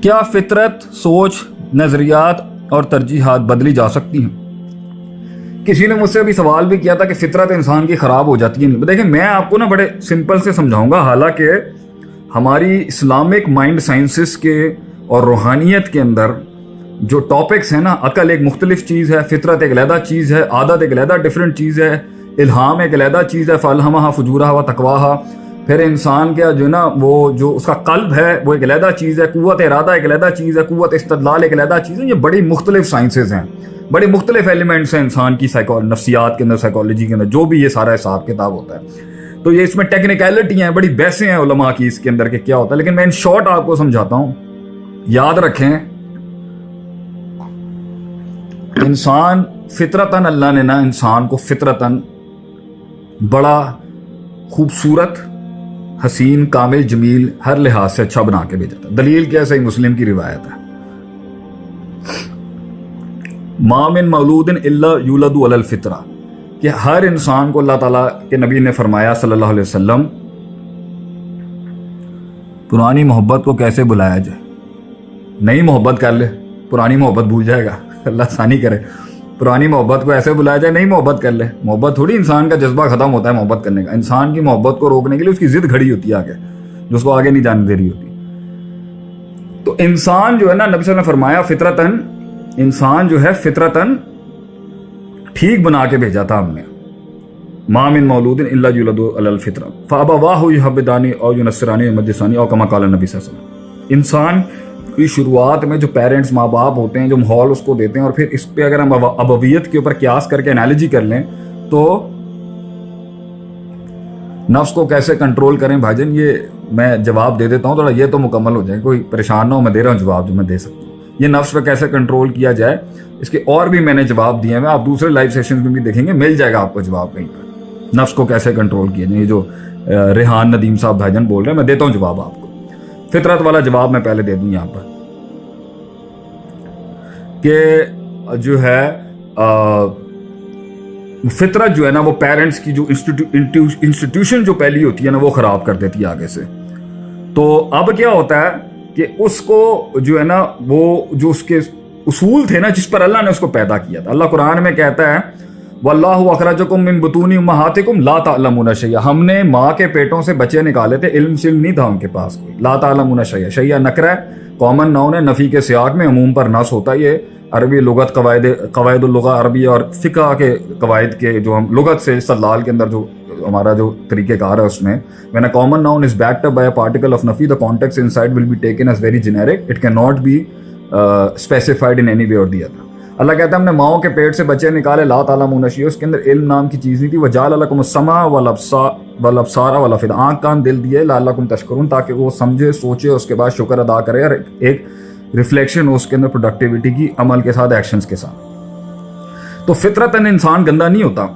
کیا فطرت، سوچ، نظریات اور ترجیحات بدلی جا سکتی ہیں؟ کسی نے مجھ سے ابھی سوال بھی کیا تھا کہ فطرت انسان کی خراب ہو جاتی ہے نہیں؟ دیکھیں، میں آپ کو بڑے سمپل سے سمجھاؤں گا. حالانکہ ہماری اسلامک مائنڈ سائنسز کے اور روحانیت کے اندر جو ٹاپکس ہیں نا، عقل ایک مختلف چیز ہے، فطرت ایک علیحدہ چیز ہے، عادت ایک علیحدہ ڈفرینٹ چیز ہے، الہام ایک علیحدہ چیز ہے، فَأَلْهَمَهَا فُجُورَهَا وَتَقْوَاهَا. پھر انسان کا جو ہے نا وہ جو اس کا قلب ہے وہ ایک علیحدہ چیز ہے، قوت ارادہ ایک علیحدہ چیز ہے، قوت استدلال ایک علیحدہ چیز ہے. یہ بڑی مختلف سائنسز ہیں، بڑی مختلف ایلیمنٹس ہیں انسان کی نفسیات کے اندر، سائیکالوجی کے اندر، جو بھی یہ سارا حساب کتاب ہوتا ہے. تو یہ اس میں ٹیکنیکلٹی ہیں، بڑی بحثیں ہیں علماء کی اس کے اندر کہ کیا ہوتا ہے. لیکن میں ان شارٹ آپ کو سمجھاتا ہوں. یاد رکھیں، انسان فطرتاً، اللہ نے نا انسان کو فطرتاً بڑا خوبصورت، حسین، کامل، جمیل، ہر لحاظ سے اچھا بنا کے بھیجا تھا. دلیل کیا؟ صحیح مسلم کی روایت ہے، ما من مولود الا یولد علی الفطرہ، کہ ہر انسان کو اللہ تعالیٰ کے نبی نے فرمایا صلی اللہ علیہ وسلم، پرانی محبت کو کیسے بلایا جائے. نئی محبت کر لے، پرانی محبت بھول جائے گا. اللہ آسانی کرے. پرانی محبت کو ایسے بلایا جائے، نئی محبت کر لے. محبت تھوڑی انسان کا جذبہ ختم ہوتا ہے محبت کرنے کا. انسان کی محبت کو روکنے کے لیے اس کی ضد کھڑی ہوتی ہے آگے، جو اس کو آگے نہیں جانے دے رہی ہوتی. تو انسان جو ہے نا، نبی صلی اللہ علیہ وسلم نے فرمایا فطرتاً، انسان جو ہے فطرتاً ٹھیک بنا کے بھیجا تھا ہم نے. ما من مولود الا یولد علی الفطرہ فابواہ یحودانی او ینصرانی او مجوسانی او کما قال النبی صلی اللہ علیہ وسلم. انسان کی شروعات میں جو پیرنٹس، ماں باپ ہوتے ہیں، جو ماحول اس کو دیتے ہیں، اور پھر اس پہ اگر ہم ابویت کے اوپر قیاس کر کے انالوجی کر لیں تو نفس کو کیسے کنٹرول کریں بھائی جان، یہ میں جواب دے دیتا ہوں تھوڑا، یہ تو مکمل ہو جائے، کوئی پریشان نہ ہو، میں دے رہا ہوں جواب جو میں دے سکتا ہوں. یہ نفس پہ کیسے کنٹرول کیا جائے، اس کے اور بھی میں نے جواب دیے ہیں، آپ دوسرے لائیو سیشن میں بھی دیکھیں گے، مل جائے گا آپ کو جواب کہیں پر. نفس کو کیسے کنٹرول کیا جائے، یہ جو ریحان ندیم صاحب بھائی جان بول رہے ہیں، میں دیتا ہوں جواب آپ کو. فطرت والا جواب میں پہلے دے دوں یہاں پر کہ جو ہے فطرت جو ہے نا وہ پیرنٹس کی جو انسٹیٹیوشن جو پہلی ہوتی ہے نا وہ خراب کر دیتی ہے آگے سے. تو اب کیا ہوتا ہے کہ اس کو جو ہے نا وہ جو اس کے اصول تھے نا جس پر اللہ نے اس کو پیدا کیا تھا. اللہ قرآن میں کہتا ہے واللہ اخرجکم من بطون امہاتکم لا تعلمون شیئا، ہم نے ماں کے پیٹوں سے بچے نکالے تھے، علم شلم نہیں تھا ان کے پاس کوئی. لا تعلمون شیئا، شیئا نکرہ ہے، کامن ناؤن ہے، نفی کے سیاق میں عموم پر نص ہوتا ہے. یہ عربی لغت قواعد اللغہ عربی اور فقہ کے قواعد کے جو ہم لغت سے استدلال کے اندر جو ہمارا جو طریقہ کار ہے اس میں when a common noun is backed up by a particle of nafi, the context inside will be taken as very generic, it cannot be specified in any way or the other. اللہ کہتا ہے ہم نے ماؤں کے پیٹ سے بچے نکالے، لا تعلمون شیئا، اس کے اندر علم نام کی چیز نہیں تھی. وجعل لکم السمع والابصار والافئدہ، آنکھ کان دل دیے لعلکم تشکرون، تاکہ وہ سمجھے سوچے اس کے بعد شکر ادا کرے اور ایک ریفلیکشن ہو اس کے اندر پروڈکٹیوٹی کی، عمل کے ساتھ، ایکشنز کے ساتھ. تو فطرتاً انسان گندا نہیں ہوتا.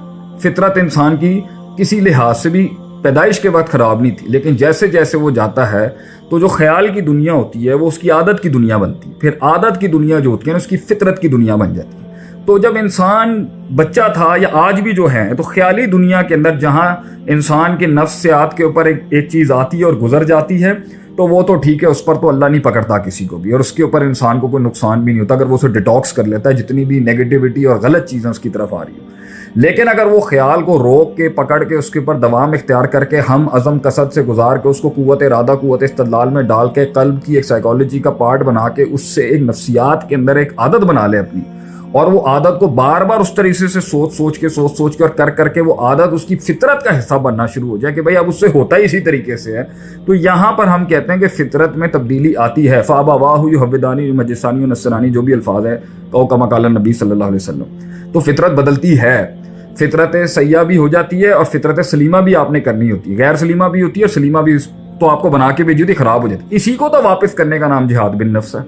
فطرت انسان کی کسی لحاظ سے بھی پیدائش کے وقت خراب نہیں تھی، لیکن جیسے جیسے وہ جاتا ہے تو جو خیال کی دنیا ہوتی ہے وہ اس کی عادت کی دنیا بنتی ہے، پھر عادت کی دنیا جو ہوتی ہے نا اس کی فطرت کی دنیا بن جاتی ہے. تو جب انسان بچہ تھا یا آج بھی جو ہے تو خیالی دنیا کے اندر جہاں انسان کے نفسیات کے اوپر ایک چیز آتی ہے اور گزر جاتی ہے تو وہ تو ٹھیک ہے، اس پر تو اللہ نہیں پکڑتا کسی کو بھی، اور اس کے اوپر انسان کو کوئی نقصان بھی نہیں ہوتا اگر وہ اسے ڈیٹاکس کر لیتا ہے جتنی بھی نیگیٹیوٹی اور غلط چیزیں اس کی طرف آ رہی ہیں. لیکن اگر وہ خیال کو روک کے، پکڑ کے، اس کے اوپر دوام اختیار کر کے، ہم عزم کسد سے گزار کے، اس کو قوت ارادہ، قوت استدلال میں ڈال کے، قلب کی ایک سائیکالوجی کا پارٹ بنا کے، اس سے ایک نفسیات کے اندر ایک عادت بنا لے اپنی، اور وہ عادت کو بار بار اس طریقے سے سوچ کے اور کر کے وہ عادت اس کی فطرت کا حصہ بننا شروع ہو جائے کہ بھائی اب اس سے ہوتا ہی اسی طریقے سے ہے. تو یہاں پر ہم کہتے ہیں کہ فطرت میں تبدیلی آتی ہے. فابواہ یحودانی مجوسانی و نصرانی، جو بھی الفاظ ہے، او کما قال النبی صلی اللہ علیہ وسلم. تو فطرت بدلتی ہے، فطرت سیاح بھی ہو جاتی ہے اور فطرت سلیمہ بھی آپ نے کرنی ہوتی ہے. غیر سلیمہ بھی ہوتی ہے اور سلیمہ بھی تو آپ کو بنا کے بھیجی ہوتی، خراب ہو جاتی. اسی کو تو واپس کرنے کا نام جہاد بن نفس ہے.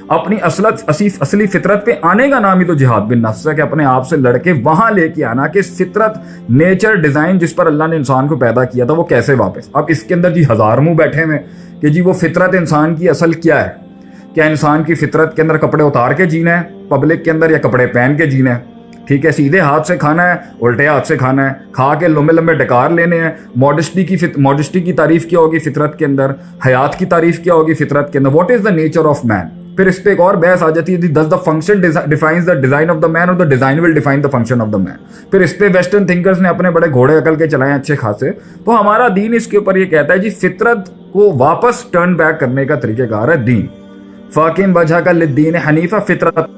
اپنی اصلی فطرت پہ آنے کا نام ہی تو جہاد بن نفس ہے، کہ اپنے آپ سے لڑ کے وہاں لے کے آنا کہ فطرت، نیچر، ڈیزائن جس پر اللہ نے انسان کو پیدا کیا تھا وہ کیسے واپس. اب اس کے اندر جی ہزار منہ بیٹھے ہوئے کہ جی وہ فطرت انسان کی اصل کیا ہے. کیا انسان کی فطرت کے اندر کپڑے اتار کے جینا ہے پبلک کے اندر، یا کپڑے پہن کے جینا ہے؟ ٹھیک ہے, سیدھے ہاتھ سے کھانا ہے, الٹے ہاتھ سے کھانا ہے, کھا کے لمبے لمبے ڈکار لینے ہیں. ماڈسٹی کی تعریف کیا ہوگی فطرت کے اندر, حیات کی تعریف کیا ہوگی فطرت کے اندر, what is the nature of man. پھر اس پہ ایک اور بحث آ جاتی ہے, does the function defines the design of the man or the design will define the function of the man. پھر اس پہ ویسٹرن تھنکرز نے اپنے بڑے گھوڑے عقل کے چلائے اچھے خاصے. تو ہمارا دین اس کے اوپر یہ کہتا ہے جی فطرت کو واپس ٹرن بیک کرنے کا طریقہ کار ہے دین. فاقم وجہ کا للدین حنیفہ فطرت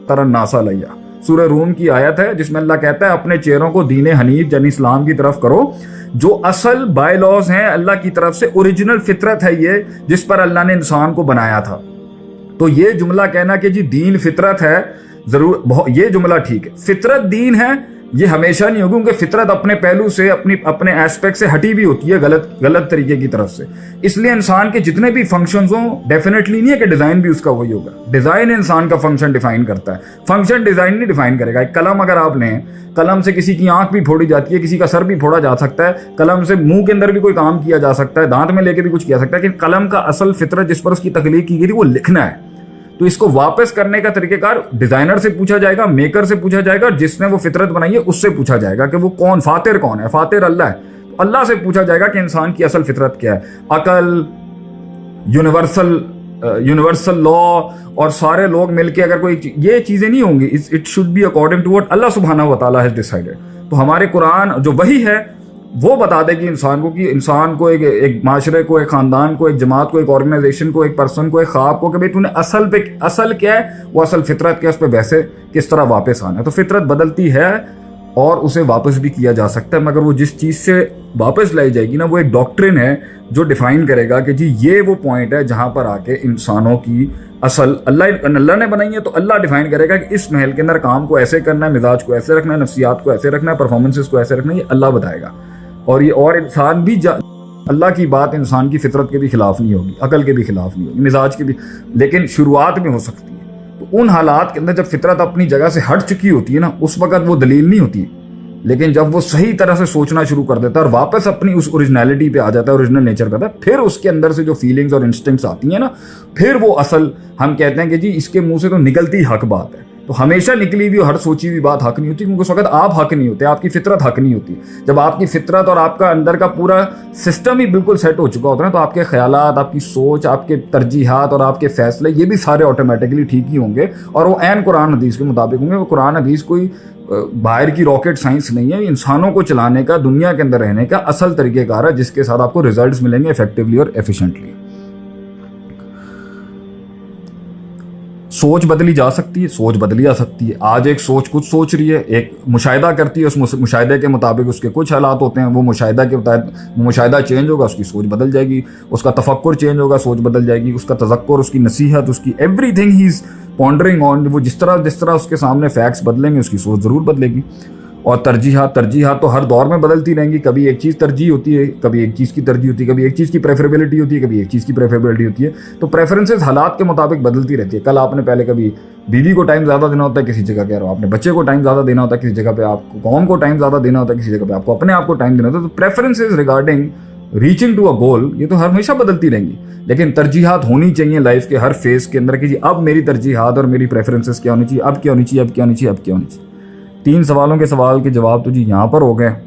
تر الناس علیہ, سورہ روم کی آیت ہے جس میں اللہ کہتا ہے اپنے چہروں کو دین حنیف یعنی اسلام کی طرف کرو, جو اصل بائی لاز ہیں اللہ کی طرف سے, اوریجنل فطرت ہے یہ جس پر اللہ نے انسان کو بنایا تھا. تو یہ جملہ کہنا کہ جی دین فطرت ہے, ضرور یہ جملہ ٹھیک ہے, فطرت دین ہے یہ ہمیشہ نہیں ہوگی, کیونکہ فطرت اپنے پہلو سے اپنے ایسپیکٹ سے ہٹی بھی ہوتی ہے غلط طریقے کی طرف سے. اس لیے انسان کے جتنے بھی فنکشنز ہوں ڈیفینیٹلی نہیں ہے کہ ڈیزائن بھی اس کا وہی ہوگا. ڈیزائن انسان کا فنکشن ڈیفائن کرتا ہے, فنکشن ڈیزائن نہیں ڈیفائن کرے گا. ایک قلم اگر آپ لیں, قلم سے کسی کی آنکھ بھی پھوڑی جاتی ہے, کسی کا سر بھی پھوڑا جا سکتا ہے, قلم سے منہ کے اندر بھی کوئی کام کیا جا سکتا ہے, دانت میں لے کے بھی کچھ کیا سکتا ہے, لیکن قلم کا اصل فطرت جس پر اس کی تخلیق کی گئی تھی وہ لکھنا ہے. تو اس کو واپس کرنے کا طریقہ کار ڈیزائنر سے پوچھا جائے گا, میکر سے پوچھا جائے گا, جس نے وہ فطرت بنائی ہے اس سے پوچھا جائے گا کہ وہ کون فاتر کون ہے. فاتر اللہ ہے, تو اللہ سے پوچھا جائے گا کہ انسان کی اصل فطرت کیا ہے. عقل, یونیورسل لا اور سارے لوگ مل کے اگر کوئی یہ چیزیں نہیں ہوں گی, it should be according to what اللہ سبحانہ و تعالیٰ ہیز ڈیسائیڈڈ. تو ہمارے قرآن جو وہی ہے وہ بتا دے گی انسان کو کہ انسان کو ایک معاشرے کو, ایک خاندان کو, ایک جماعت کو, ایک آرگنائزیشن کو, ایک پرسن کو, ایک خواب کو کہ بھائی تو نے اصل کیا ہے, وہ اصل فطرت کیا ہے, اس پہ ویسے کس طرح واپس آنا ہے. تو فطرت بدلتی ہے اور اسے واپس بھی کیا جا سکتا ہے, مگر وہ جس چیز سے واپس لائی جائے گی نا وہ ایک ڈاکٹرن ہے جو ڈیفائن کرے گا کہ جی یہ وہ پوائنٹ ہے جہاں پر آ کے انسانوں کی اصل اللہ نے بنائی ہے. تو اللہ ڈیفائن کرے گا کہ اس محل کے اندر کام کو ایسے کرنا ہے, مزاج کو ایسے رکھنا ہے, نفسیات کو ایسے رکھنا ہے, پرفارمنسز کو ایسے رکھنا ہے, یہ اللہ بتائے گا. اور انسان بھی اللہ کی بات انسان کی فطرت کے بھی خلاف نہیں ہوگی, عقل کے بھی خلاف نہیں ہوگی, مزاج کے بھی, لیکن شروعات میں ہو سکتی ہے. تو ان حالات کے اندر جب فطرت اپنی جگہ سے ہٹ چکی ہوتی ہے نا, اس وقت وہ دلیل نہیں ہوتی. لیکن جب وہ صحیح طرح سے سوچنا شروع کر دیتا ہے اور واپس اپنی اس اوریجنلٹی پہ آ جاتا ہے, اوریجنل نیچر پہ آتا ہے, پھر اس کے اندر سے جو فیلنگز اور انسٹنکٹس آتی ہیں نا, پھر وہ اصل ہم کہتے ہیں کہ جی اس کے منہ سے تو نکلتی حق بات ہے. تو ہمیشہ نکلی ہوئی ہر سوچی ہوئی بات حق نہیں ہوتی, کیونکہ اس وقت آپ حق نہیں ہوتے, آپ کی فطرت حق نہیں ہوتی. جب آپ کی فطرت اور آپ کا اندر کا پورا سسٹم ہی بالکل سیٹ ہو چکا ہوتا ہے نا, تو آپ کے خیالات, آپ کی سوچ, آپ کے ترجیحات اور آپ کے فیصلے یہ بھی سارے آٹومیٹکلی ٹھیک ہی ہوں گے, اور وہ عین قرآن حدیث کے مطابق ہوں گے. وہ قرآن حدیث کوئی باہر کی راکٹ سائنس نہیں ہے, انسانوں کو چلانے کا, دنیا کے اندر رہنے کا اصل طریقہ کار ہے جس کے ساتھ آپ کو ریزلٹس ملیں گے افیکٹولی اور ایفیشینٹلی. سوچ بدلی جا سکتی ہے, سوچ بدلی جا سکتی ہے. آج ایک سوچ کچھ سوچ رہی ہے, ایک مشاہدہ کرتی ہے, اس مشاہدے کے مطابق اس کے کچھ حالات ہوتے ہیں, وہ مشاہدہ کے مطابق مشاہدہ چینج ہوگا, اس کی سوچ بدل جائے گی, اس کا تفکر چینج ہوگا, سوچ بدل جائے گی, اس کا تذکر, اس کی نصیحت, اس کی ایوری تھنگ ہی از پونڈرنگ آن, وہ جس طرح اس کے سامنے فیکٹس بدلیں گے اس کی سوچ ضرور بدلے گی. اور ترجیحات تو ہر دور میں بدلتی رہیں گی. کبھی ایک چیز ترجیح ہوتی ہے, کبھی ایک چیز کی ترجیح ہوتی ہے, کبھی ایک چیز کی پریفریبلٹی ہوتی ہے, کبھی ایک چیز کی پریفریبلٹی ہوتی ہے. تو پریفرنسز حالات کے مطابق بدلتی رہتی ہے. کل آپ نے پہلے کبھی بیوی کو ٹائم زیادہ دینا ہوتا ہے, کسی جگہ کہہ رہا ہوں آپ نے بچے کو ٹائم زیادہ دینا ہوتا ہے, کسی جگہ پہ آپ کو قوم کو ٹائم زیادہ دینا ہوتا ہے, کسی جگہ پہ آپ کو اپنے آپ کو ٹائم دینا ہوتا ہے. تو پریفرنسز ریگارڈنگ ریچنگ ٹو اے گول یہ تو ہمیشہ بدلتی رہیں گی, لیکن ترجیحات ہونی چاہیے لائف کے ہر فیز کے اندر کہ جی اب میری ترجیحات اور میری پریفرنسز کیا ہونی چاہیے, اب کیا ہونی چاہیے, اب کیا ہونی چاہیے, اب کیا ہونی چاہیے. 3 سوالوں کے سوال کے جواب تو جی یہاں پر ہو گئے.